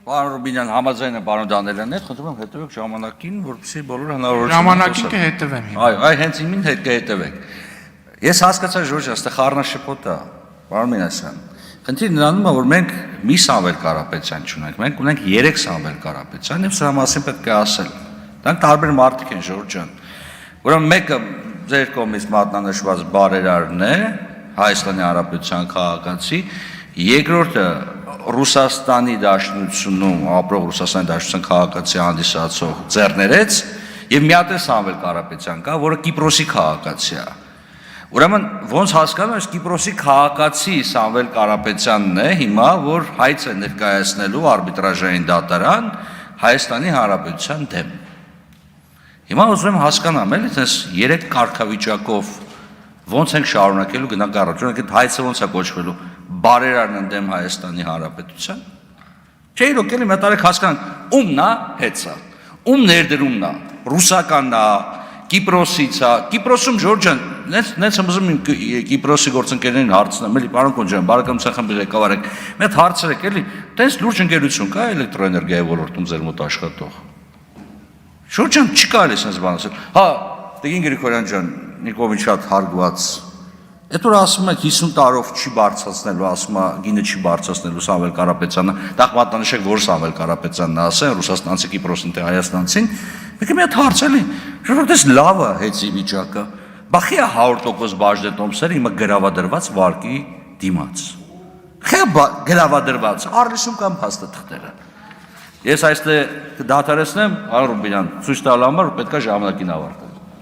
Պարոն Ռուբինյան, համաձայն է պարոն Դանելյանն հետ, խնդրում եմ հետևեք ժամանակին, որպեսզի բոլորը հնարավորություն Ժամանակին կհետևեմ հիմա։ Այ հենց իմին հետ կհետևեք։ Ես հասկացա Ժորժ, այստեղ խառնաշփոթ է, պարոն Մինասյան։ Խնդիրն նրանում է, որ մենք մի Սամվել Կարապետյան չունենք, մենք ունենք 3 Սամվել Կարապետյան, եւ սրա մասին պետք է ասել։ Դրանք տարբեր մարդիկ են, Ժորժ ջան։ Ուրեմն մեկը ձեր կողմից մատնանշված բարերարն է, Հայաստանի Հանրապետության քաղաքացի, երկրորդը Ռուսաստանի Դաշնությունում ապրող Ռուսաստանի Դաշնության քաղաքացի հանդիսացող ձեռներեց եւ մի հատ է Սամվել Կարապետյան կա, որը Կիպրոսի քաղաքացի է։ Ուրեմն ոնց հասկանում ես Կիպրոսի քաղաքացի Սամվել Կարապետյանն է հիմա, որ հայց է ներկայացնելու արբիտրաժային դատարան Հայաստանի Հանրապետության դեմ։ Հիմա ուզում եմ հասկանամ, էլի, այս 3 կարգավիճակով ոնց ենք շարունակելու գնանք առաջ, օրինակ այդ հայցը ոնց է կոչվելու բարերարն ընդդեմ Հայաստանի Հանրապետության։ Չէ, իրոք էլի մենք տարեք հասկանանք, ումն է հեծա, ում ներդրումն է, ռուսականն է, Կիպրոսից է, Կիպրոսում Ժորժան, նենց ուզում եմ Կիպրոսի գործընկերներին հարցնեմ, էլի պարոն Կոնջյան, բարեկամության խմբի ղեկավար եք, մենք հարցրեք, էլի, տենց լուրջ ընկերություն կա էլեկտրոէներգիայի ոլորտում ձեր մոտ աշխատող։ Ժորժան չի կարելի sense բան ասել։ Հա, Տիգին Գրիգորյան ջան, Նիկովին շատ հարգված։ Այդ որ ասում եք 50 տարով չի բարձրացնելու, ասում է գինը չի բարձրացնելու Սամվել Կարապետյանը, դա մատնանշեք որ Սամվել Կարապետյանն է ասել, ռուսաստանցի Կիպրոսին թե հայաստանցին, մեկը մի հատ հարցել է, ժողովուրդս լավ է հեծի վիճակը, բախի է 100% բաժնե տոմսերը հիմա գրավադրված վարկի դիմաց։ Խե գրավադրված, Արլիսում կամ փաստաթղթերը։ Ես այստեղ կդադարեցնեմ, Արոն Ռուբինյան, ցույց տալ համար պետք է ժամանակին ավարտել։